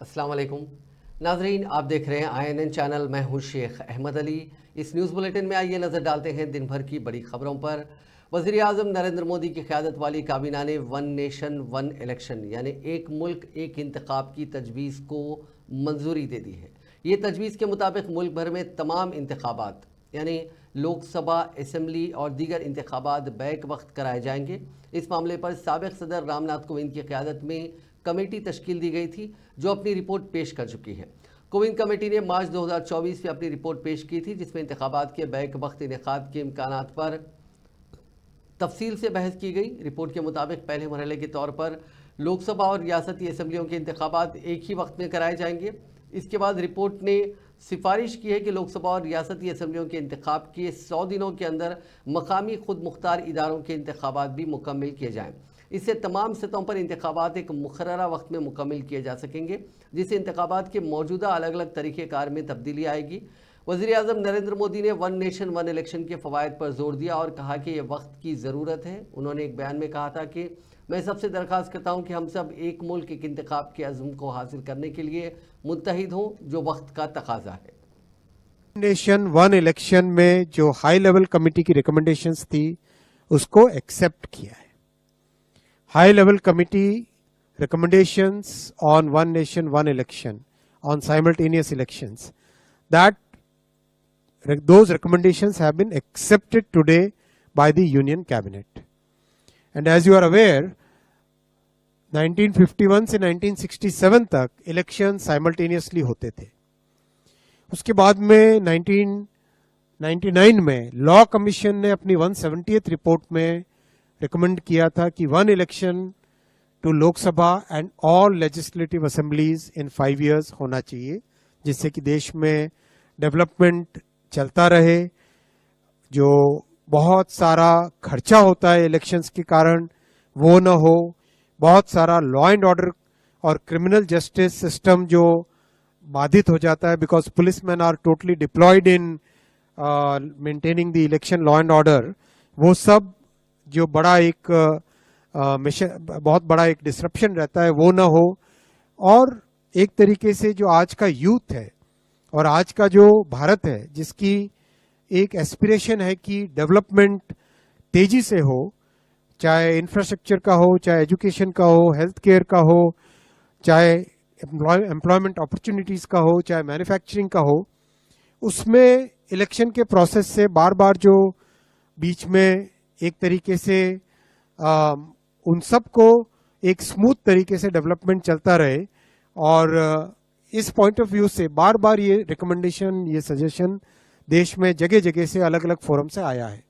अस्सलाम वालेकुम नाजरीन, आप देख रहे हैं INN चैनल। मैं हूं शेख अहमद अली। इस न्यूज़ बुलेटिन में आइए नज़र डालते हैं दिन भर की बड़ी खबरों पर। वज़ीर आज़म नरेंद्र मोदी की क़यादत वाली काबीना ने वन नेशन वन इलेक्शन यानी एक मुल्क एक इंतखाब की तजवीज़ को मंजूरी दे दी है। ये तजवीज़ के मुताबिक मुल्क भर में तमाम इंतखाबात यानी लोकसभा, असम्बली और दीगर इंतखाबात बैक वक्त कराए जाएंगे। इस मामले पर साबिक़ सदर रामनाथ कोविंद की क़यादत में कमेटी तश्कील दी गई थी जो अपनी रिपोर्ट पेश कर चुकी है। कोविंद कमेटी ने मार्च 2024 में अपनी रिपोर्ट पेश की थी जिसमें इंतखाबात के बैक वक्त इनेकाद के इम्कानात पर तफसील से बहस की गई। रिपोर्ट के मुताबिक पहले मरहले के तौर पर लोकसभा और रियासती असम्बलियों के इंतखाबात एक ही वक्त में कराए जाएंगे। इसके बाद रिपोर्ट ने सिफारिश की है कि लोकसभा और रियासती असम्बलियों के इंतखाब के 100 दिनों के अंदर मकामी खुद मुख्तार इदारों के इंतखाबात भी मुकम्मल किए जाएँ। इससे तमाम सतहों पर इंतखाबात एक मुकर्ररा वक्त में मुकम्मल किए जा सकेंगे, जिससे इंतखाबात के मौजूदा अलग अलग तरीक़ेकार में तब्दीली आएगी। वज़ीर आज़म नरेंद्र मोदी ने वन नेशन वन इलेक्शन के फ़वाइद पर जोर दिया और कहा कि ये वक्त की ज़रूरत है। उन्होंने एक बयान में कहा था कि मैं सबसे दरख्वास्त करता हूँ कि हम सब एक मुल्क एक इंतखाब के अज़्म को हासिल करने के लिए मुत्तहिद हों, जो वक्त का तकाजा है। नेशन वन इलेक्शन में जो हाई लेवल कमेटी की रिकमेंडेशंस थी उसको एक्सेप्ट किया है। High level committee recommendations on one nation one election, on simultaneous elections, that those recommendations have been accepted today by the union cabinet. And as you are aware, 1951 से 1967 तक election simultaneously होते थे। उसके बाद में 1999 में लॉ कमीशन ने अपनी 170th रिपोर्ट में रिकमेंड किया था कि one election to Lok Sabha and all legislative assemblies in 5 years होना चाहिए, जिससे कि देश में डेवलपमेंट चलता रहे। जो बहुत सारा खर्चा होता है इलेक्शंस के कारण वो न हो, बहुत सारा लॉ एंड ऑर्डर और क्रिमिनल जस्टिस सिस्टम जो बाधित हो जाता है, because policeman are totally deployed in maintaining the election law and order, वो सब जो बड़ा एक मिशन, बहुत बड़ा एक डिसरप्शन रहता है, वो ना हो। और एक तरीके से जो आज का यूथ है और आज का जो भारत है, जिसकी एक एस्पिरेशन है कि डेवलपमेंट तेजी से हो, चाहे इंफ्रास्ट्रक्चर का हो, चाहे एजुकेशन का हो, हेल्थ केयर का हो, चाहे एम्प्लॉयमेंट अपॉर्चुनिटीज़ का हो, चाहे मैन्युफैक्चरिंग का हो, उसमें इलेक्शन के प्रोसेस से बार बार जो बीच में एक तरीके से उन सब को एक स्मूथ तरीके से डेवलपमेंट चलता रहे। और इस पॉइंट ऑफ व्यू से बार बार ये रिकमेंडेशन, ये सजेशन देश में जगह जगह से अलग अलग फोरम से आया है।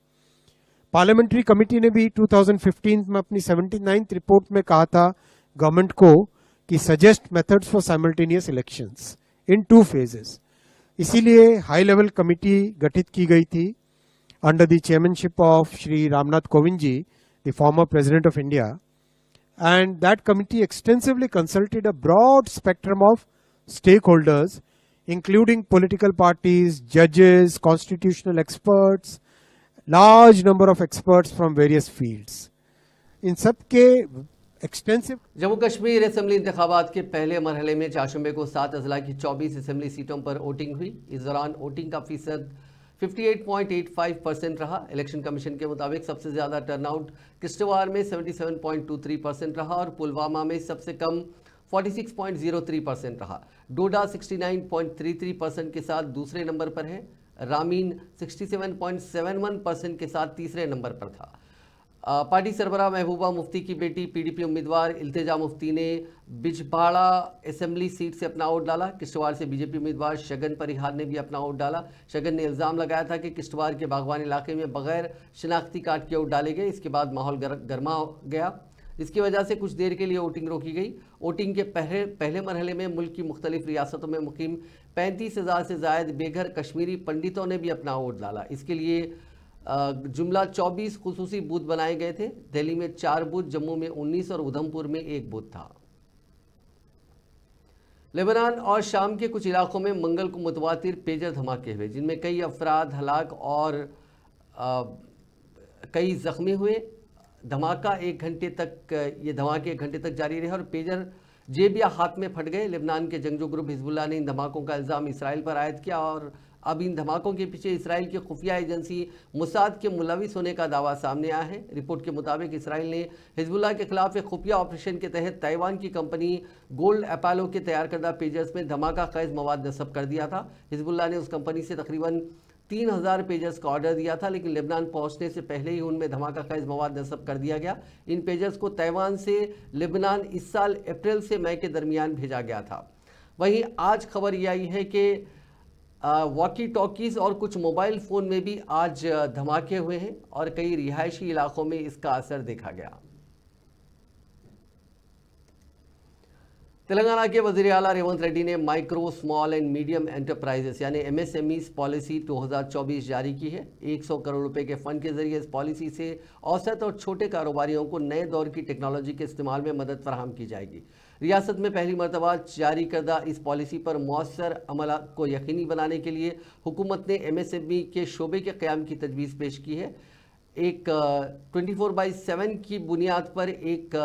पार्लियामेंट्री कमेटी ने भी 2015 में अपनी 79th रिपोर्ट में कहा था गवर्नमेंट को कि suggest methods for simultaneous elections in 2 phases। इसीलिए हाई लेवल कमेटी गठित की गई थी under the chairmanship of Shri Ramnath Kovind ji, the former President of India, and that committee extensively consulted a broad spectrum of stakeholders, including political parties, judges, constitutional experts, large number of experts from various fields. इन सब के extensive Jammu Kashmir assembly इंतखाबात के पहले मरहले में चारशंबे को 7 अजला की 24 assembly सीटों पर वोटिंग हुई। इस दौरान वोटिंग का फीसद 58.85% रहा। इलेक्शन कमीशन के मुताबिक सबसे ज़्यादा टर्नआउट किश्तवाड़ में 77.23% रहा और पुलवामा में सबसे कम 46.03% रहा। डोडा 69.33% के साथ दूसरे नंबर पर है। रामीन 67.71% के साथ तीसरे नंबर पर था। पार्टी सरबराह महबूबा मुफ्ती की बेटी PDP उम्मीदवार इल्तिजा मुफ्ती ने बिजबाड़ा असेंबली सीट से अपना वोट डाला। किश्तवाड़ से BJP उम्मीदवार शगन परिहार ने भी अपना वोट डाला। शगन ने इल्ज़ाम लगाया था कि किश्तवाड़ के बागवान इलाके में बगैर शनाख्ती कार्ड के वोट डाले गए। इसके बाद माहौल गर्मा गया, जिसकी वजह से कुछ देर के लिए वोटिंग रोकी गई। वोटिंग के पहले मरहले में मुल्क की मुख्तलिफ रियासतों में मुकीम 35,000 से ज़ायद बेघर कश्मीरी पंडितों ने भी अपना वोट डाला। इसके लिए जुमला 24 खुसूसी बूथ बनाए गए थे। दिल्ली में 4 बूथ, जम्मू में 19 और उधमपुर में 1 बूथ था। लेबनान और शाम के कुछ इलाकों में मंगल को मुतवातिर पेजर धमाके हुए, जिनमें कई अफराद हलाक और कई जख्मी हुए। धमाका 1 घंटे तक, ये धमाके 1 घंटे तक जारी रहे और पेजर जेब या हाथ में फट गए। लेबनान के जंगजू ग्रुप हिजबुल्लाह ने इन धमाकों का इल्ज़ाम इसराइल पर आयद किया और अब इन धमाकों के पीछे इसराइल की खुफिया एजेंसी मुसाद के मुलविस होने का दावा सामने आया है। रिपोर्ट के मुताबिक इसराइल ने हिजबुल्लाह के खिलाफ एक खुफिया ऑपरेशन के तहत ताइवान की कंपनी गोल्ड एपोलो के तैयार करदा पेजर्स में धमाका खैज मवाद नस्ब कर दिया था। हिजबुल्लाह ने उस कंपनी से तकरीबन 3000 पेजर्स का ऑर्डर दिया था, लेकिन लेबनान पहुंचने से पहले ही उनमें धमाका खैज मवाद नस्ब कर दिया गया। इन पेजर्स को ताइवान से लेबनान इस साल अप्रैल से मई के दरमियान भेजा गया था। वहीं आज खबर यह आई है कि वॉकी टॉकीज़ और कुछ मोबाइल फ़ोन में भी आज धमाके हुए हैं और कई रिहायशी इलाकों में इसका असर देखा गया। तेलंगाना के वज़ीर आला रेवंत रेड्डी ने micro small and medium enterprises यानी MSMEs पॉलिसी 2024 जारी की है। 100 करोड़ रुपए के फंड के जरिए इस पॉलिसी से औसत और छोटे कारोबारियों को नए दौर की टेक्नोलॉजी के इस्तेमाल में मदद फराहम की जाएगी। रियासत में पहली मरतबा जारी करदा इस पॉलिसी पर मौसर अमल को यकीनी बनाने के लिए हुकूमत ने MSME के शोबे के क़याम की तजवीज़ पेश की है। एक 24/7 की बुनियाद पर एक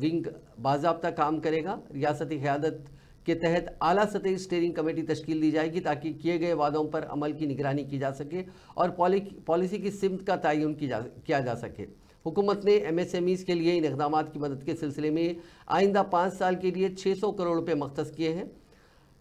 विंग बाज़ाब्ता काम करेगा। रियासती क़यादत के तहत आला सतही स्टीयरिंग कमेटी तश्कील दी जाएगी ताकि किए गए वादों पर अमल की निगरानी की जा सके और पॉलिसी की सिमत का तयन किया जा सके। हुकूमत ने MSMEs के लिए इन इक़दाम की मदद के सिलसिले में आइंदा 5 साल के लिए 600 करोड़ रुपये मख्तस किए हैं।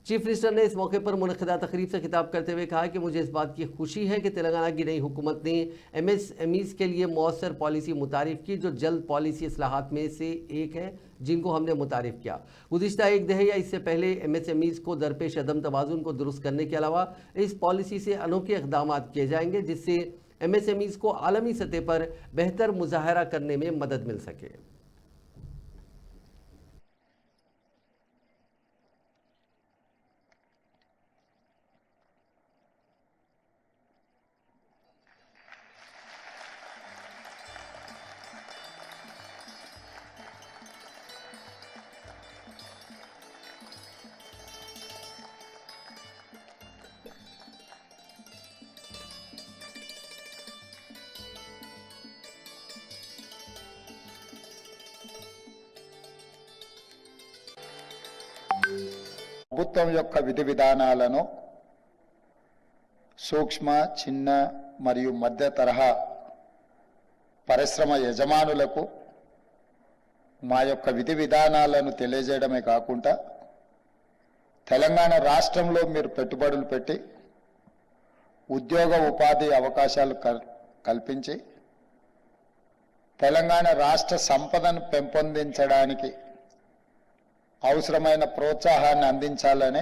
चीफ मिनिस्टर ने इस मौके पर मुनक़िदा तकरीब से खिताब करते हुए कहा कि मुझे इस बात की खुशी है कि तेलंगाना की नई हुकूमत ने MSMEs के लिए मौसर पॉलिसी मुतारिफ़ की, जो जल्द पॉलिसी इस्लाहात में से एक है जिनको हमने मुतारिफ़ किया। गुज़िश्ता एक दहाई या इससे पहले MSMEs को दरपेश अदम तवाज़ुन को दुरुस्त करने के अलावा इस पॉलिसी से अनोखे इक़दाम किए जाएंगे जिससे MSMEs को आलमी सतह पर बेहतर मुज़ाहरा करने में मदद मिल सके। ప్రభుత్వం యొక్క విధి విధానాలను సూక్ష్మ, చిన్న మరియు మధ్య తరహా పరిశ్రమ యజమానులకు మా యొక్క విధి విధానాలను తెలియజేయడమే కాకుండా తెలంగాణ రాష్ట్రంలో మీరు పెట్టుబడులు పెట్టి ఉద్యోగ ఉపాధి అవకాశాలు కల్పించి తెలంగాణ రాష్ట్ర సంపదను పెంపొందించడానికి అవసరమైన ప్రోత్సాహాన్ని అందించాలని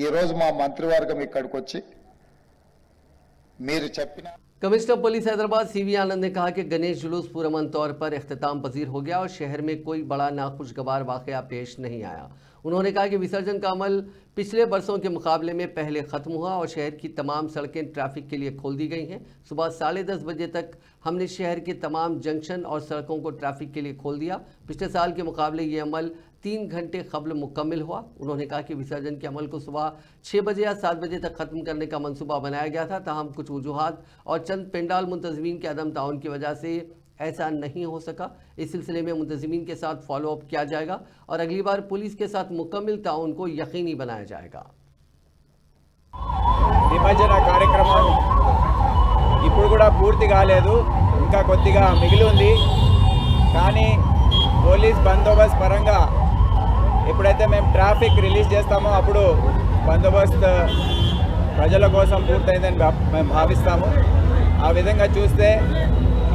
ఈరోజు మా మంత్రివర్గం ఇక్కడికి వచ్చి మీరు చెప్పిన कमिश्नर पुलिस हैदराबाद CV आनंद ने कहा कि गणेश जुलूस पुरअमन तौर पर इख्तिताम पजीर हो गया और शहर में कोई बड़ा नाखुशगवार वाक़या पेश नहीं आया। उन्होंने कहा कि विसर्जन का अमल पिछले बरसों के मुकाबले में पहले ख़त्म हुआ और शहर की तमाम सड़कें ट्रैफिक के लिए खोल दी गई हैं। सुबह 10:30 बजे तक हमने शहर के तमाम जंक्शन और सड़कों को ट्रैफिक के लिए खोल दिया। पिछले साल के मुकाबले ये अमल 3 घंटे कबल मुकम्मल हुआ। उन्होंने कहा कि विसर्जन के अमल को सुबह 6 बजे या 7 बजे तक ख़त्म करने का मंसूबा बनाया गया था, ताहम कुछ वजूहात और चंद पेंडाल मुंतज़मीन के अदम ताउन की वजह से ऐसा नहीं हो सका। इस सिलसिले में मुंतज़मीन के साथ फॉलोअप किया जाएगा और अगली बार पुलिस के साथ मुकम्मल ताउन को यकीनी बनाया जाएगा। నిమజ్జన కార్యక్రమం ఇప్పుడు కూడా పూర్తి కాలేదు, ఇంకా కొద్దిగా మిగిలి ఉంది. కానీ పోలీస్ బందోబస్తు పరంగా ఎప్పుడైతే మేము ట్రాఫిక్ రిలీజ్ చేస్తామో అప్పుడు బందోబస్తు ప్రజల కోసం పూర్తయిందని మేము భావిస్తాము. ఆ విధంగా చూస్తే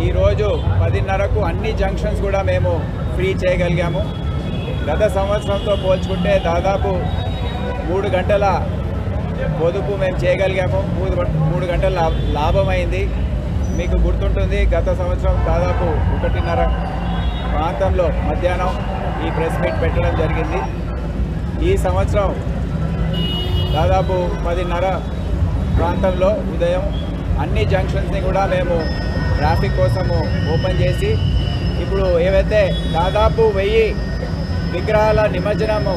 ఈరోజు 10:30కు అన్ని జంక్షన్స్ కూడా మేము ఫ్రీ చేయగలిగాము. గత సంవత్సరంతో పోల్చుకుంటే దాదాపు 3 గంటల పొదుపు మేము చేయగలిగాము. 3 గంటల లాభమైంది. మీకు గుర్తుంటుంది, గత సంవత్సరం దాదాపు 1:30 ప్రాంతంలో మధ్యాహ్నం ఈ ప్రెస్ మీట్ పెట్టడం జరిగింది. ఈ సంవత్సరం దాదాపు 10:30 ప్రాంతంలో ఉదయం అన్ని జంక్షన్స్ని కూడా మేము ట్రాఫిక్ కోసము ఓపెన్ చేసి ఇప్పుడు ఏవైతే దాదాపు 1000 విగ్రహాల నిమజ్జనము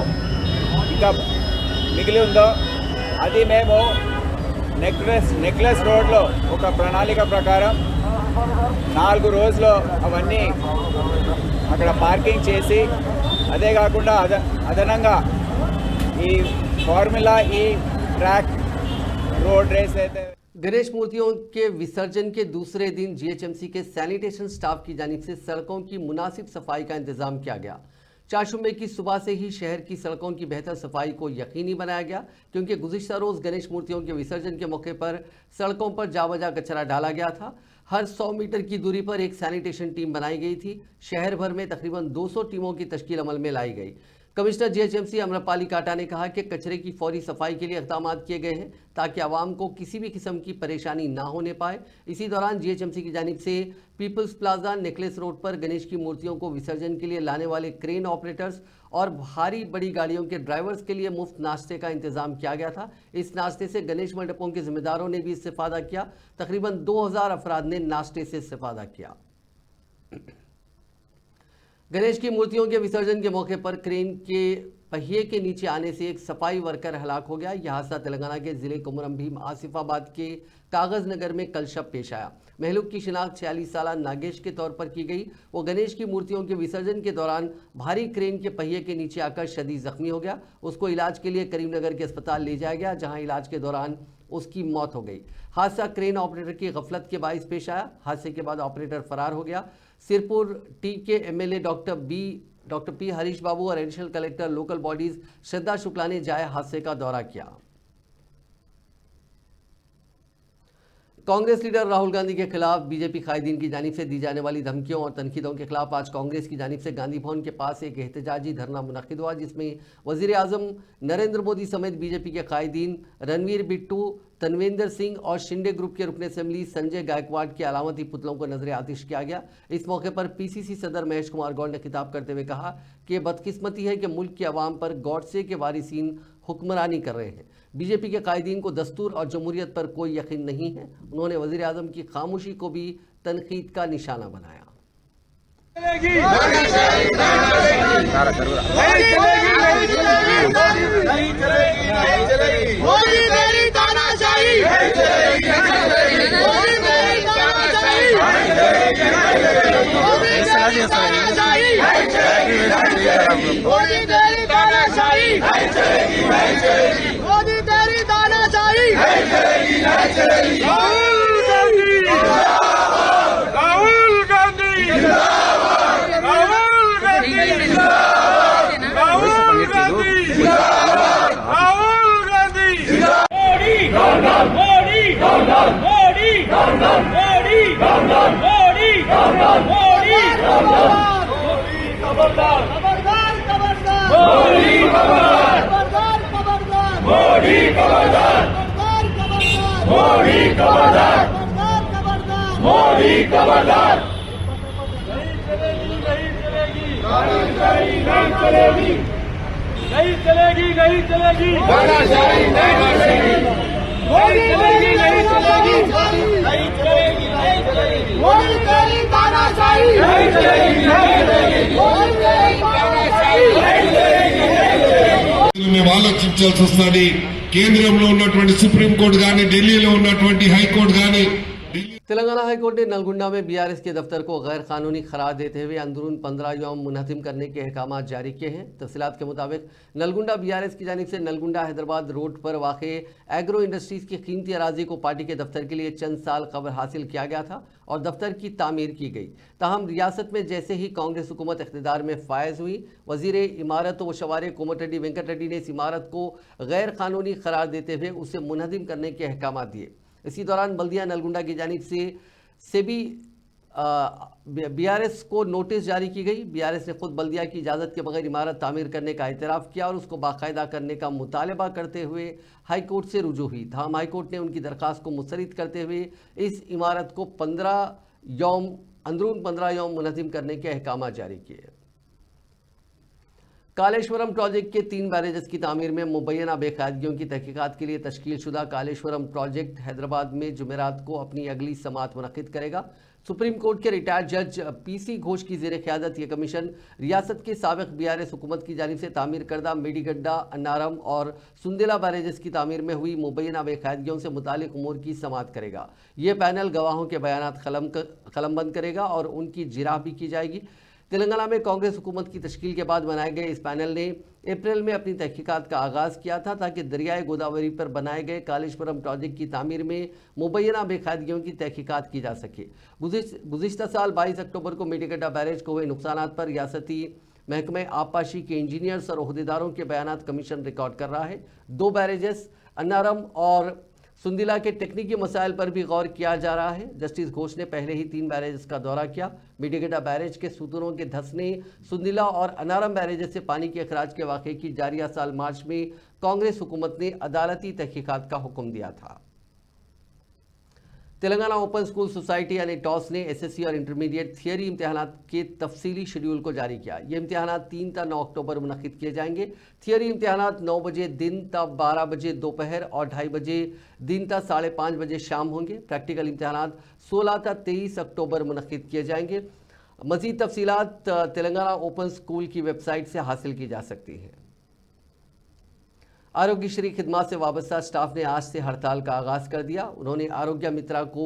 ఇంకా మిగిలి ఉందో అది మేము నెక్లెస్ రోడ్లో ఒక ప్రణాళిక ప్రకారం 4 రోజుల్లో అవన్నీ అక్కడ పార్కింగ్ చేసి అదే కాకుండా అదనంగా ఈ ఫార్ములా ఈ ట్రాక్ రోడ్ రేస్ అయితే गणेश मूर्तियों के विसर्जन के दूसरे दिन जीएचएमसी के सैनिटेशन स्टाफ की जानिब से सड़कों की मुनासिब सफाई का इंतजाम किया गया। चारशुम्बे की सुबह से ही शहर की सड़कों की बेहतर सफाई को यकीनी बनाया गया, क्योंकि गुज़िश्ता रोज गणेश मूर्तियों के विसर्जन के मौके पर सड़कों पर जावजा कचरा डाला गया था। हर 100 मीटर की दूरी पर एक सैनिटेशन टीम बनाई गई थी। शहर भर में तकरीबन 200 टीमों की तश्कील अमल में लाई गई। कमिश्नर जीएचएमसी अम्रपाली काटा ने कहा कि कचरे की फौरी सफाई के लिए इक़दाम किए गए हैं ताकि आवाम को किसी भी किस्म की परेशानी ना होने पाए। इसी दौरान जीएचएमसी की जानिब से पीपल्स प्लाजा नेकलेस रोड पर गणेश की मूर्तियों को विसर्जन के लिए लाने वाले क्रेन ऑपरेटर्स और भारी बड़ी गाड़ियों के ड्राइवर्स के लिए मुफ्त नाश्ते का इंतजाम किया गया था। इस नाश्ते से गणेश मंडपों के जिम्मेदारों ने भी इस्तेफादा किया। तकरीबन 2000 अफराद ने नाश्ते से इस्तेफादा किया। गणेश की मूर्तियों के विसर्जन के मौके पर क्रेन के पहिए के नीचे आने से एक सफाई वर्कर हलाक हो गया। यह हादसा तेलंगाना के जिले कुमरम भीम आसिफाबाद के कागज नगर में कल शब पेश आया। महलूक की शिनाख्त 46 साला नागेश के तौर पर की गई। वो गणेश की मूर्तियों के विसर्जन के दौरान भारी क्रेन के पहिए के नीचे आकर शदीद जख्मी हो गया। उसको इलाज के लिए करीमनगर के अस्पताल ले जाया गया, जहां इलाज के दौरान उसकी मौत हो गई। हादसा क्रेन ऑपरेटर की गफलत के बाइस पेश आया। हादसे के बाद ऑपरेटर फरार हो गया। सिरपुर टी के एमएलए डॉक्टर पी हरीश बाबू और एडिशनल कलेक्टर लोकल बॉडीज श्रद्धा शुक्ला ने जाए हादसे का दौरा किया। कांग्रेस लीडर राहुल गांधी के खिलाफ बीजेपी कायदीन की जानिब से दी जाने वाली धमकियों और तनकीदों के खिलाफ आज कांग्रेस की जानिब से गांधी भवन के पास एक एहतजाजी धरना मुनक्किद हुआ, जिसमें वजीर आजम नरेंद्र मोदी समेत बीजेपी के कायदीन रणवीर बिट्टू, तनवेंद्र सिंह और शिंदे ग्रुप के रुकन असेंबली संजय गायकवाड़ की अलामती पुतलों को नजर आतिश किया गया। इस मौके पर पीसीसी सदर महेश कुमार गौड़ ने खिताब करते हुए कहा कि बदकिस्मती है कि मुल्क के अवाम पर गॉडसे के वारिसीन हुक्मरानी कर रहे हैं। बीजेपी के कायदीन को दस्तूर और जमहूरियत पर कोई यकीन नहीं है। उन्होंने वजीर आजम की खामोशी को भी तनकीद का निशाना बनाया। వాళ్ళకి ఇచ్చాల్సి వస్తుంది. కేంద్రంలో ఉన్నటువంటి సుప్రీం కోర్టు కానీ ఢిల్లీలో ఉన్నటువంటి హైకోర్టు కానీ तेलंगाना हाईकोर्ट ने नलगुंडा में बीआरएस के दफ्तर को गैर कानूनी करार देते हुए अंदरून 15 यौम मुनहतिम करने के अहकाम जारी किए हैं। तफसीलात के मुताबिक नलगुंडा बीआरएस की जानिब से नलगुंडा हैदराबाद रोड पर वाक़ एग्रो इंडस्ट्रीज़ की कीमती अराजी को पार्टी के दफ्तर के लिए चंद साल कबल हासिल किया गया था और दफ्तर की तामीर की गई। ताहम रियासत में जैसे ही कांग्रेस हुकूमत इख्तिदार में फायज हुई, वजीर इमारत व शवारे कोमटिरेड्डी वेंकट रेड्डी ने इस इमारत को गैर कानूनी करार देते हुए उसे मुनहदिम करने के अहकाम दिए। इसी दौरान बल्दिया नलगुंडा की जानिब से भी बीआरएस को नोटिस जारी की गई। बीआरएस ने खुद बल्दिया की इजाज़त के बगैर इमारत तामीर करने का एतराफ़ किया और उसको बाकायदा करने का मुतालबा करते हुए हाईकोर्ट से रुजू हुई। ताहम हाईकोर्ट ने उनकी दरख्वास्त को मुस्तरद करते हुए इस इमारत को 15 यौम मुनज़्ज़म करने के अहकाम जारी किए। कालेश्वरम प्रोजेक्ट के 3 बैरेजेस की तामीर में मुबैना बेकायदगियों की तहकीकात के लिए तश्कील शुदा कालेश्वरम प्रोजेक्ट हैदराबाद में जुमेरात को अपनी अगली समात मुनक्किद करेगा। सुप्रीम कोर्ट के रिटायर्ड जज पीसी घोष की ज़ेर क़यादत यह कमीशन रियासत के साबिक़ बीआरएस हुकूमत की जानिब से तामीर करदा मेडीगड्डा, अन्नारम और सुंदेला बैरेजेस की तामीर में हुई मुबैना बेकायदगियों से मुतालिक उमूर की समात करेगा। ये पैनल गवाहों के बयानात कलमबंद करेगा और उनकी जिराह भी की जाएगी। तेलंगाना में कांग्रेस हुकूमत की तश्कील के बाद बनाए गए इस पैनल ने अप्रैल में अपनी तहकीकात का आगाज किया था ताकि दरियाए गोदावरी पर बनाए गए कालेश्वरम प्रोजेक्ट की तामीर में मुबैना बेकायदगियों की तहकीकात की जा सके। गुज़िश्ता साल 22 अक्टूबर को मेडीगड्डा बैरेज को हुए नुकसान पर रियासती महकमे आबपाशी के इंजीनियर्स और ओहदेदारों के बयानात कमीशन रिकॉर्ड कर रहा है। 2 बैरेजेस अन्नारम और सुंदिला के टेक्निकी मसाइल पर भी गौर किया जा रहा है। जस्टिस घोष ने पहले ही 3 बैरेजेस का दौरा किया। मेडीगड्डा बैरेज के सुतूनों के धंसने, सुंदिला और अन्नारम बैरेजेस से पानी के अखराज के वाक़े की जारिया साल मार्च में कांग्रेस हुकूमत ने अदालती तहकीकात का हुक्म दिया था। तेलंगाना ओपन स्कूल सोसाइटी यानी टॉस ने एसएससी और इंटरमीडिएट थियरी इम्तिहानात के तफसीली शेड्यूल को जारी किया। ये इम्तिहानात 3 ता 9 अक्टूबर मुनक़िद किए जाएंगे। थियरी इम्तिहानात 9 बजे दिन ता 12 बजे दोपहर और 2:30 बजे दिन ता 5:30 बजे शाम होंगे। प्रैक्टिकल इम्तिहानात 16 ता 23 अक्टूबर मुनक़िद किए जाएंगे। मज़ीद तफसीलात तेलंगाना ओपन स्कूल की वेबसाइट से हासिल की जा सकती हैं। आरोग्यश्री खिदमत से वाबस्ता स्टाफ ने आज से हड़ताल का आगाज कर दिया। उन्होंने आरोग्य मित्रा को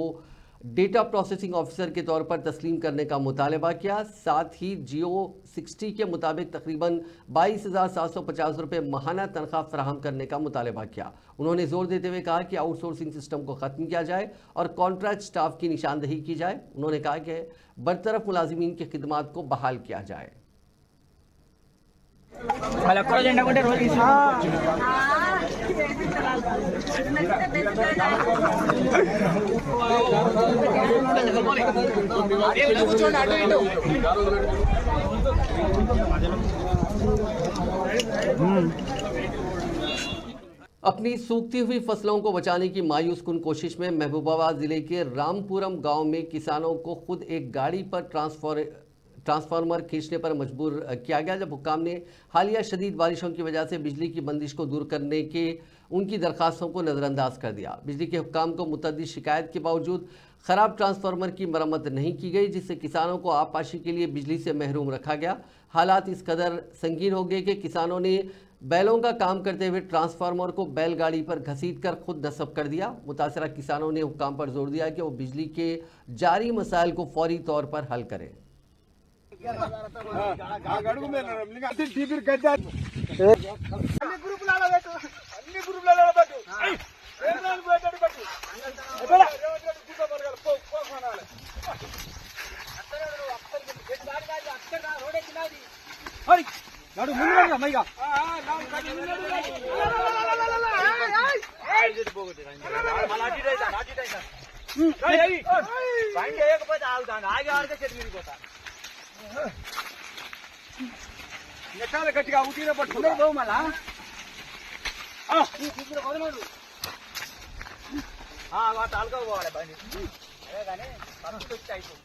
डेटा प्रोसेसिंग ऑफिसर के तौर पर तस्लीम करने का मुतालबा किया। साथ ही जियो 60 के मुताबिक तकरीबन 22,750 रुपये माहाना तनख्वाह फराहम करने का मुतालबा किया। उन्होंने जोर देते हुए कहा कि आउटसोर्सिंग सिस्टम को ख़त्म किया जाए और कॉन्ट्रैक्ट स्टाफ की निशानदही की जाए। उन्होंने कहा कि बरतरफ मुलाजिमीन की खिदमत को बहाल किया जाए। अपनी सूखती हुई फसलों को बचाने की मायूस कुन कोशिश में महबूबाबाद जिले के रामपुरम गांव में किसानों को खुद एक गाड़ी पर ट्रांसफार्मर खींचने पर मजबूर किया गया, जब हुक्काम ने हालिया शदीद बारिशों की वजह से बिजली की बंदिश को दूर करने के उनकी दरखास्तों को नज़रअंदाज कर दिया। बिजली के हुक्काम को मुतअद्दिद शिकायत के बावजूद ख़राब ट्रांसफार्मर की मरम्मत नहीं की गई, जिससे किसानों को आबपाशी के लिए बिजली से महरूम रखा गया। हालात इस कदर संगीन हो गए कि किसानों ने बैलों का काम करते हुए ट्रांसफार्मर को बैलगाड़ी पर घसीट कर खुद नस्ब कर दिया। मुतासरा किसानों ने हुक्काम पर जोर दिया कि वो बिजली के जारी मसाइल को फौरी तौर पर हल करें। గట్టిగా ఊటీలో పట్టుకున్నావు మళ్ళా తాలూకా పోవాలి బండి అదే కానీ ఫస్ట్ వచ్చి అయిపోయింది।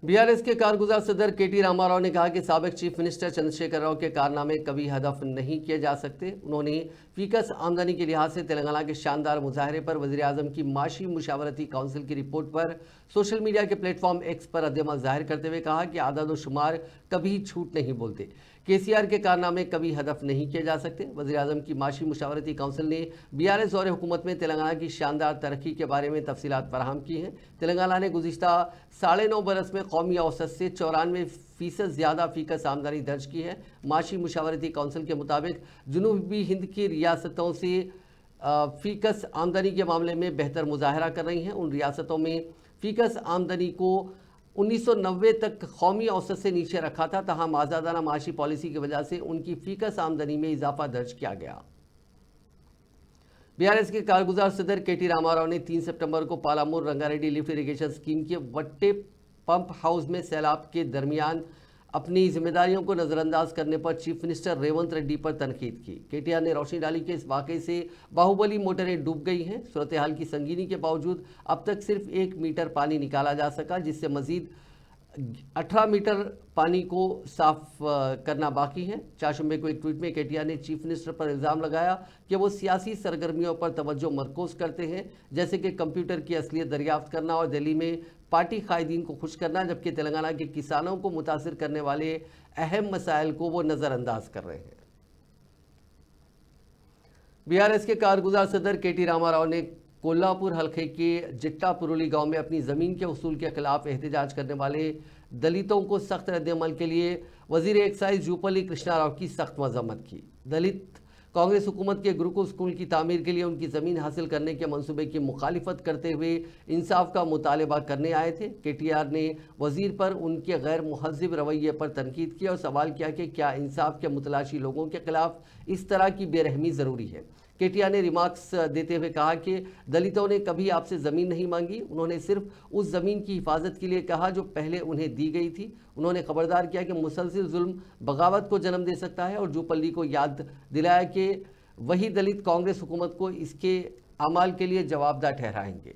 बीआरएस के कारगुजार सदर केटी रामाराव ने कहा कि साबिक चीफ मिनिस्टर चंद्रशेखर राव के कारनामे कभी हदफ नहीं किए जा सकते। उन्होंने फीकस आमदनी के लिहाज से तेलंगाना के शानदार मुजाहरे पर वज़ीर आज़म की माशी मुशावरती काउंसिल की रिपोर्ट पर सोशल मीडिया के प्लेटफॉर्म एक्स पर रद्द-ए-अमल जाहिर करते हुए कहा कि आदद व शुमार कभी झूठ नहीं बोलते। केसीआर के कारनामे कभी हदफ नहीं किए जा सकते। वज़ीर आज़म की माशी मुशावरती काउंसिल ने बीआरएस दौरे हुकूमत में तेलंगाना की शानदार तरक्की के बारे में तफसीलात फराहम की हैं। तेलंगाना ने गुज़िश्ता 9.5 बरस में कौमी औसत से 94% ज़्यादा फीकस आमदनी दर्ज की है। माशी मुशावरती काउंसिल के मुताबिक जनूबी हिंद की रियासतों से फीकस आमदनी के मामले में बेहतर मुजाहरा कर रही हैं। उन रियासतों में फीकस आमदनी को 1990 तक कौमी औसत से नीचे रखा था, तहम आज़ादाना माशी पॉलिसी की वजह से उनकी फीकस आमदनी में इजाफा दर्ज किया गया। बीआरएस के कारगुजार सदर केटी रामाराव ने 3 सितंबर को पालामूर रंगारेड्डी लिफ्ट इरिगेशन स्कीम के वट्टे पंप हाउस में सैलाब के दरमियान अपनी जिम्मेदारियों को नज़रअंदाज करने पर चीफ मिनिस्टर रेवंत रेड्डी पर तनकीद की। केटीआर ने रोशनी डाली कि इस वाक़े से बाहुबली मोटरें डूब गई हैं। सूरत हाल की संगीनी के बावजूद अब तक सिर्फ 1 मीटर पानी निकाला जा सका, जिससे मजीद 18 मीटर पानी को साफ करना बाकी है। चाशुम्बे को एक ट्वीट में केटीआर ने चीफ मिनिस्टर पर इल्ज़ाम लगाया कि वो सियासी सरगर्मियों पर तवज्जो मरकूज करते हैं, जैसे कि कंप्यूटर की असलियत दरियाफ्त करना और दिल्ली में पार्टी कायदीन को खुश करना, जबकि तेलंगाना के किसानों को मुतासिर करने वाले अहम मसाइल को वो नज़रअंदाज कर रहे हैं। बीआरएस के कारगुजार सदर केटी रामाराव ने कोल्हापुर हल्के के जिट्टा पुरुली गांव में अपनी ज़मीन के उसूल के खिलाफ एहतजाज करने वाले दलितों को सख्त रद्द-ए-अमल के लिए वजीर एक्साइज जूपल्ली कृष्णा राव की सख्त मजम्मत की। दलित कांग्रेस हुकूमत के गुरुकुल स्कूल की तामीर के लिए उनकी ज़मीन हासिल करने के मंसूबे की मुखालिफत करते हुए इंसाफ का मुतालबा करने आए थे। केटीआर ने वजीर पर उनके गैर मुहज़्ज़िब रवैये पर तनकीद की और सवाल किया कि क्या इंसाफ के मुतलाशी लोगों के खिलाफ इस तरह की बेरहमी ज़रूरी है। केटीआर ने रिमार्क्स देते हुए कहा कि दलितों ने कभी आपसे ज़मीन नहीं मांगी, उन्होंने सिर्फ उस ज़मीन की हिफाजत के लिए कहा जो पहले उन्हें दी गई थी। उन्होंने खबरदार किया कि मुसलसिल जुल्म बगावत को जन्म दे सकता है और जूपल्ली को याद दिलाया कि वही दलित कांग्रेस हुकूमत को इसके अमाल के लिए जवाबदार ठहराएंगे।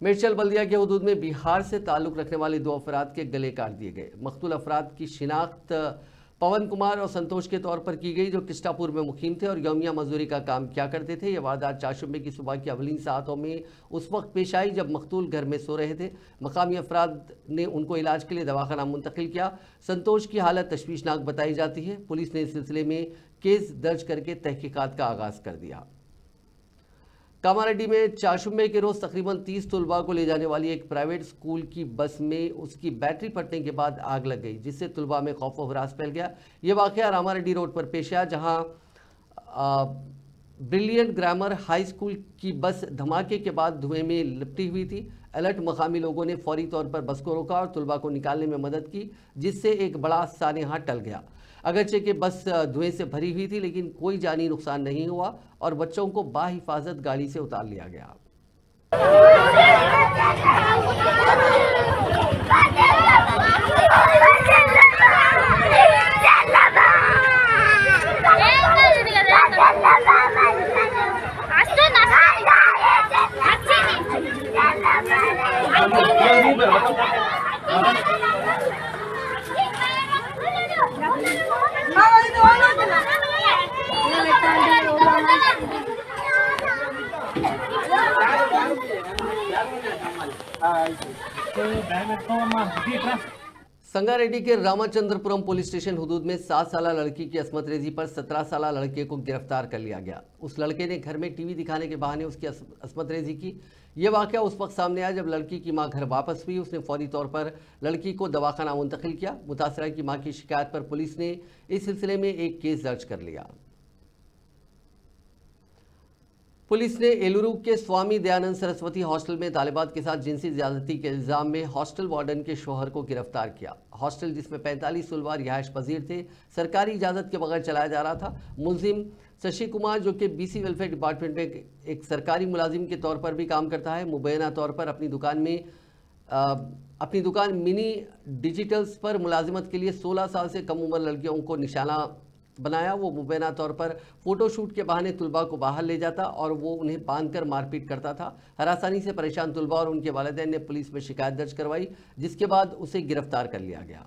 मिर्चल बल्दिया के हुदूद में बिहार से ताल्लुक़ रखने वाले 2 अफराद के गले काट दिए गए। मकतूल अफराद की शिनाख्त पवन कुमार और संतोष के तौर पर की गई, जो किस्टापुर में मुकीम थे और यौमिया मजदूरी का काम किया करते थे। यह वारदात चारशंबे की सुबह की अवलीन सातों में उस वक्त पेश आई जब मकतूल घर में सो रहे थे। मकामी अफराद ने उनको इलाज के लिए दवाखाना मुंतकिल किया। संतोष की हालत तशवीशनाक बताई जाती है। पुलिस ने इस सिलसिले में केस दर्ज करके तहकीकात का आगाज़ कर दिया। कामारेड्डी में चारशंबे के रोज़ तकरीबन 30 तुलबा को ले जाने वाली एक प्राइवेट स्कूल की बस में उसकी बैटरी फटने के बाद आग लग गई, जिससे तुलबा में खौफ व हरास फैल गया। ये वाक़या रामारेड्डी रोड पर पेश आया, जहां ब्रिलियंट ग्रामर हाई स्कूल की बस धमाके के बाद धुएं में लिपटी हुई थी। अलर्ट मकामी लोगों ने फौरी तौर पर बस को रोका और तुलबा को निकालने में मदद की, जिससे एक बड़ा सानेहा टल गया। अगरचे कि बस धुएं से भरी हुई थी, लेकिन कोई जानी नुकसान नहीं हुआ और बच्चों को बाहिफाजत गाड़ी से उतार लिया गया। संगारेड्डी के रामाचंद्रपुरम पुलिस स्टेशन हुदूद में 7 साल लड़की की असमत रेजी पर 17 साल लड़के को गिरफ्तार कर लिया गया। उस लड़के ने घर में टीवी दिखाने के बहाने उसकी असमत रेजी की। यह वाकया उस वक्त सामने आया जब लड़की की मां घर वापस हुई। उसने फौरी तौर पर लड़की को दवाखाना मुंतकिल किया। मुतासरा की मां की शिकायत पर पुलिस ने इस सिलसिले में एक केस दर्ज कर लिया। पुलिस ने एलुरु के स्वामी दयानंद सरस्वती हॉस्टल में तालिबात के साथ जिनसी ज्यादती के इल्जाम में हॉस्टल वार्डन के शोहर को गिरफ्तार किया। हॉस्टल जिसमें 45 तुलबा रिहायश पजीर थे, सरकारी इजाज़त के बगैर चलाया जा रहा था। मुलजिम शशि कुमार, जो कि बीसी वेलफेयर डिपार्टमेंट में एक सरकारी मुलाजिम के तौर पर भी काम करता है, मुबैना तौर पर अपनी दुकान मिनी डिजिटल्स पर मुलाजिमत के लिए 16 साल से कम उम्र लड़कियों को निशाना बनाया। वो मुबैना तौर पर फोटोशूट के बहाने तुलबा को बाहर ले जाता और वो उन्हें बांधकर मारपीट करता था। हरासानी से परेशान तुलबा और उनके वालिदैन ने पुलिस में शिकायत दर्ज करवाई, जिसके बाद उसे गिरफ्तार कर लिया गया।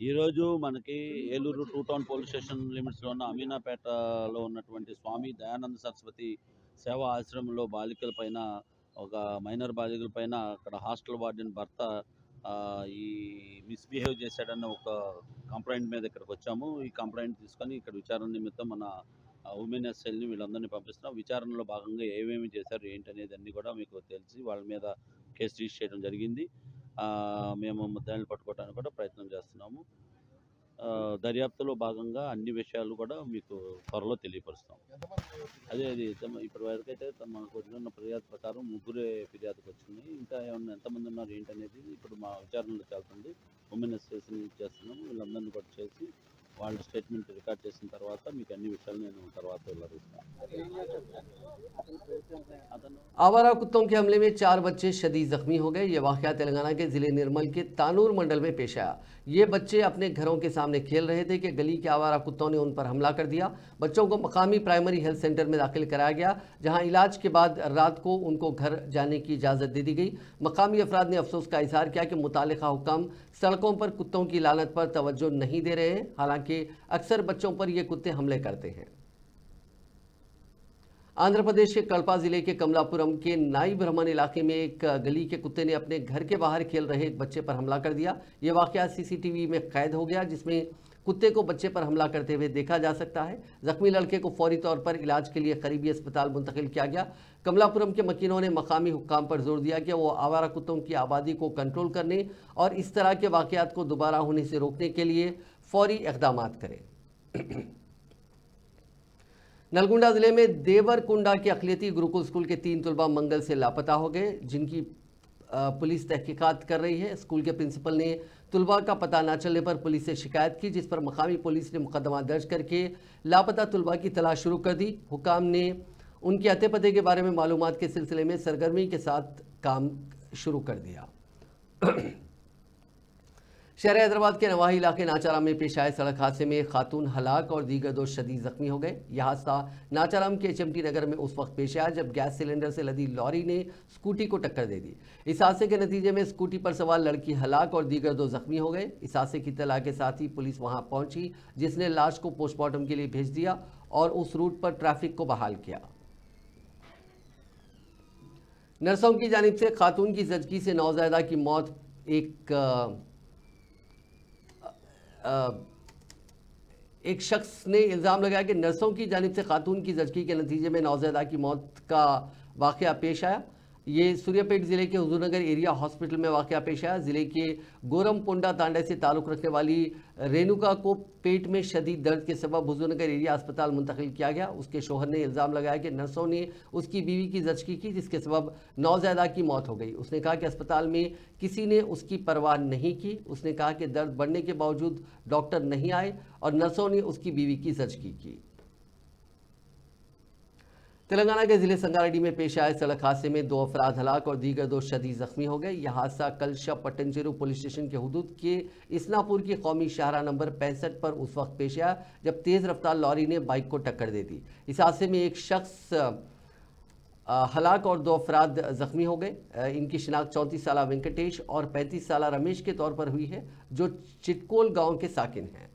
ఈరోజు మనకి ఏలూరు 2 టౌన్ పోలీస్ స్టేషన్ లిమిట్స్లో ఉన్న అమీనాపేటలో ఉన్నటువంటి స్వామి దయానంద సరస్వతి సేవా ఆశ్రమంలో బాలికలపైన ఒక మైనర్ బాలికలపైన అక్కడ హాస్టల్ వార్డెన్ భర్త ఈ మిస్బిహేవ్ చేశాడన్న ఒక కంప్లైంట్ మీద ఇక్కడికి వచ్చాము. ఈ కంప్లైంట్ తీసుకొని ఇక్కడ విచారణ నిమిత్తం మన ఉమెన్ ఎస్ఎల్ని వీళ్ళందరినీ పంపిస్తున్నాం. విచారణలో భాగంగా ఏమేమి చేశారు ఏంటనేది అన్నీ కూడా మీకు తెలిసి వాళ్ళ మీద కేసు రిజిస్టర్ చేయడం జరిగింది. మేము ముద్దాయిల్ని పట్టుకోవడానికి కూడా ప్రయత్నం చేస్తున్నాము. దర్యాప్తులో భాగంగా అన్ని విషయాలు కూడా మీకు త్వరలో తెలియపరుస్తాం. అది ఇప్పటి వరకు అయితే మనకు వచ్చిన ఫిర్యాదు ప్రకారం 3 ఫిర్యాదుకు వచ్చినాయి. ఇంకా ఏమన్నా ఎంతమంది ఉన్నారు ఏంటనేది ఇప్పుడు మా విచారణలో చేస్తుంది. ఉమెన్ ఎస్ఎస్ని చేస్తున్నాము. వీళ్ళందరినీ కూడా చేసి వాళ్ళ స్టేట్మెంట్ రికార్డ్ చేసిన తర్వాత మీకు అన్ని విషయాలు నేను తర్వాత వివరిస్తాను. आवारा कुत्तों के हमले में 4 बच्चे शदीद जख्मी हो गए। ये वाक़या तेलंगाना के ज़िले निर्मल के तानूर मंडल में पेश आया। ये बच्चे अपने घरों के सामने खेल रहे थे कि गली के आवारा कुत्तों ने उन पर हमला कर दिया। बच्चों को मकामी प्राइमरी हेल्थ सेंटर में दाखिल कराया गया, जहां इलाज के बाद रात को उनको घर जाने की इजाज़त दे दी गई। मकामी अफराद ने अफसोस का इजहार किया कि मुतालिका हुक्म सड़कों पर कुत्तों की लानत पर तवज्जो नहीं दे रहे हैं। हालांकि अक्सर बच्चों पर ये कुत्ते हमले करते हैं। आंध्र प्रदेश के कड़पा जिले के कमलापुरम के नाई ब्रह्मन इलाके में एक गली के कुत्ते ने अपने घर के बाहर खेल रहे एक बच्चे पर हमला कर दिया। यह वाकया सीसीटीवी में कैद हो गया, जिसमें कुत्ते को बच्चे पर हमला करते हुए देखा जा सकता है। जख्मी लड़के को फौरी तौर पर इलाज के लिए करीबी अस्पताल मुंतकिल किया गया। कमलापुरम के मकीनों ने मकामी हुक्काम पर जोर दिया कि वो आवारा कुत्तों की आबादी को कंट्रोल करने और इस तरह के वाक़यात को दोबारा होने से रोकने के लिए फौरी इक़दाम करें। नलगुंडा जिले में देवरकुंडा के अक़लियती गुरुकुल स्कूल के 3 तलबा मंगल से लापता हो गए, जिनकी पुलिस तहकीकात कर रही है। स्कूल के प्रिंसिपल ने तलबा का पता न चलने पर पुलिस से शिकायत की, जिस पर मकामी पुलिस ने मुकदमा दर्ज करके लापता तलबा की तलाश शुरू कर दी। हुकाम ने उनके अते पते के बारे में मालूमात के सिलसिले में सरगर्मी के साथ काम शुरू कर दिया। शहर हैदराबाद के नवाही इलाके नाचाराम में पेश आए सड़क हादसे में खातून हलाक और दीगर 2 शदीद जख्मी हो गए। यह हादसा नाचाराम के HMT नगर में उस वक्त पेश आया जब गैस सिलेंडर से लदी लॉरी ने स्कूटी को टक्कर दे दी। इस हादसे के नतीजे में स्कूटी पर सवार लड़की हलाक और दीगर 2 जख्मी हो गए। इस हादसे की इत्तला के साथ ही पुलिस वहां पहुंची, जिसने लाश को पोस्टमार्टम के लिए भेज दिया और उस रूट पर ट्रैफिक को बहाल किया। नर्सों की जानिब से खातून की जचगी से नौज़ायदा की मौत। एक शख्स ने इल्ज़ाम लगाया कि नर्सों की जानिब से खातून की जचगी के नतीजे में नौज़ायदा की मौत का वाक़या पेश आया। ये सूर्यापेट ज़िले के हुजूरनगर एरिया हॉस्पिटल में वाक़या पेश आया। ज़िले के गोरमपोंडा तांडे से ताल्लुक़ रखने वाली रेणुका को पेट में शदीद दर्द के सबब हुजूरनगर एरिया अस्पताल मुंतकिल किया गया। उसके शोहर ने इल्ज़ाम लगाया कि नर्सों ने उसकी बीवी की जचगी की, जिसके सबब नौज़ायदा की मौत हो गई। उसने कहा कि अस्पताल में किसी ने उसकी परवाह नहीं की। उसने कहा कि दर्द बढ़ने के बावजूद डॉक्टर नहीं आए और नर्सों ने उसकी बीवी की जचगी की। तेलंगाना के जिले संगारेड्डी में पेश आए सड़क हादसे में 2 अफराद हलाक और दीगर 2 शदीद जख्मी हो गए। यह हादसा कल शब पट्टनचेरू पुलिस स्टेशन के हुदूद के इसनापुर की कौमी शाहरा नंबर 65 पर उस वक्त पेश आया जब तेज़ रफ्तार लॉरी ने बाइक को टक्कर दे दी। इस हादसे में एक शख्स हलाक और 2 अफराद जख्मी हो गए। इनकी शिनाख्त 34 साला वेंकटेश और 35 साला रमेश के तौर पर हुई है, जो चिटकोल गांव के साकिन हैं।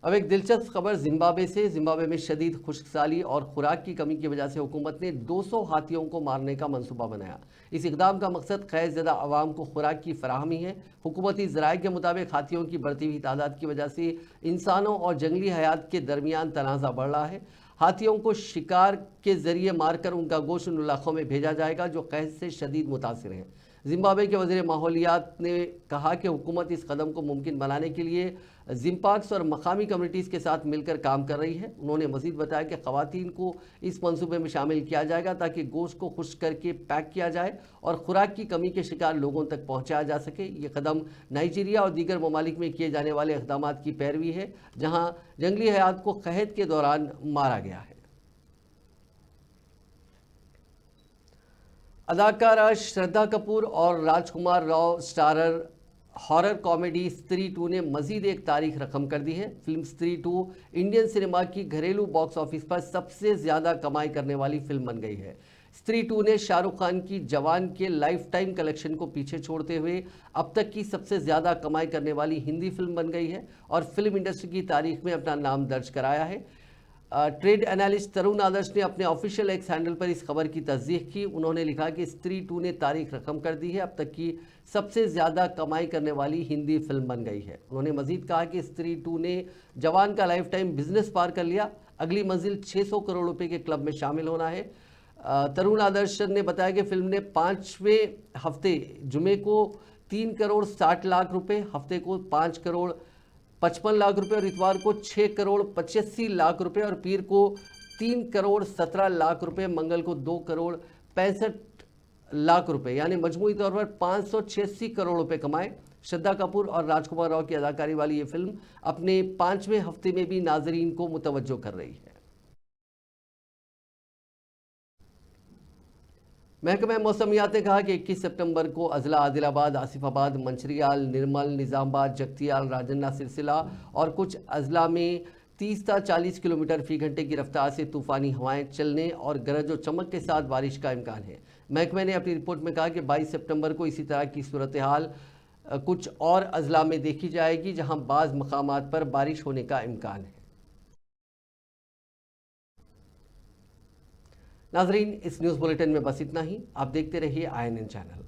अब एक दिलचस्प खबर जिम्बाब्वे से। जिम्बाब्वे में शदीद खुश्कसाली और खुराक की कमी की वजह से हुकूमत ने 200 हाथियों को मारने का मंसूबा बनाया। इस इक़दाम का मकसद खैज़-ज़दा अवाम को खुराक की फराहमी है। हुकूमती ज़राए के मुताबिक हाथियों की बढ़ती हुई तादाद की वजह से इंसानों और जंगली हयात के दरमियान तनाज़ा बढ़ रहा है। हाथियों को शिकार के ज़रिए मारकर उनका गोश्त उन इलाकों में भेजा जाएगा जो कैद से शदीद मुतासिर हैं। जिम्बाब्वे के वज़ीर माहौलियात ने कहा कि हुकूमत इस कदम को मुमकिन बनाने के लिए जिम्पाक्स और मकामी कम्युनिटीज़ के साथ मिलकर काम कर रही है। उन्होंने मज़ीद बताया कि ख़वातीन को इस मंसूबे में शामिल किया जाएगा ताकि गोश्त को खुश्क करके पैक किया जाए और खुराक की कमी के शिकार लोगों तक पहुँचाया जा सके। ये कदम नाइजीरिया और दीगर ममालिक में किए जाने वाले इक़दाम की पैरवी है, जहाँ जंगली हयात को क़हत के दौरान मारा गया है। अदाकारा श्रद्धा कपूर और राजकुमार राव स्टारर हॉरर कॉमेडी स्त्री 2 ने मजीद एक तारीख रकम कर दी है। फिल्म स्त्री 2 इंडियन सिनेमा की घरेलू बॉक्स ऑफिस पर सबसे ज़्यादा कमाई करने वाली फिल्म बन गई है। स्त्री 2 ने शाहरुख खान की जवान के लाइफ टाइम कलेक्शन को पीछे छोड़ते हुए अब तक की सबसे ज़्यादा कमाई करने वाली हिंदी फिल्म बन गई है और फिल्म इंडस्ट्री की तारीख में अपना नाम दर्ज कराया है। ट्रेड एनालिस्ट तरुण आदर्श ने अपने ऑफिशियल एक्स हैंडल पर इस खबर की तस्दीक की। उन्होंने लिखा कि स्त्री 2 ने तारीख रकम कर दी है, अब तक की सबसे ज़्यादा कमाई करने वाली हिंदी फिल्म बन गई है। उन्होंने मजीद कहा कि स्त्री 2 ने जवान का लाइफ टाइम बिजनेस पार कर लिया। अगली मंजिल 600 करोड़ रुपए के क्लब में शामिल होना है। तरुण आदर्श ने बताया कि फिल्म ने 5वें हफ्ते जुमे को 3 करोड़ 60 लाख रुपए, हफ्ते को 5 करोड़ 55 लाख रुपए और इतवार को 6 करोड़ 85 लाख रुपए और पीर को 3 करोड़ 17 लाख रुपए, मंगल को 2 करोड़ 65 लाख रुपए, यानी मजमूई तौर पर 586 करोड़ रुपए कमाए। श्रद्धा कपूर और राजकुमार राव की अदाकारी वाली ये फिल्म अपने 5वें हफ्ते में भी नाजरीन को मुतवज्जो कर रही है। महकमा मौसमियात ने कहा कि 21 सितंबर को अजला आदिलाबाद, आसिफाबाद, मंचरियाल, निर्मल, निज़ामबाद, जगतियाल, राजन्ना, सिलसिला और कुछ अजला में 30 से 40 किलोमीटर फी घंटे की रफ्तार से तूफ़ानी हवाएं चलने और गरज और चमक के साथ बारिश का इम्कान है। महकमे ने अपनी रिपोर्ट में कहा कि 22 सितंबर को इसी तरह की सूरत हाल कुछ और अजला में देखी जाएगी, जहां बाज़ मकामात पर बारिश होने का इम्कान है। नाजरीन, इस न्यूज़ बुलेटिन में बस इतना ही। आप देखते रहिए INN चैनल।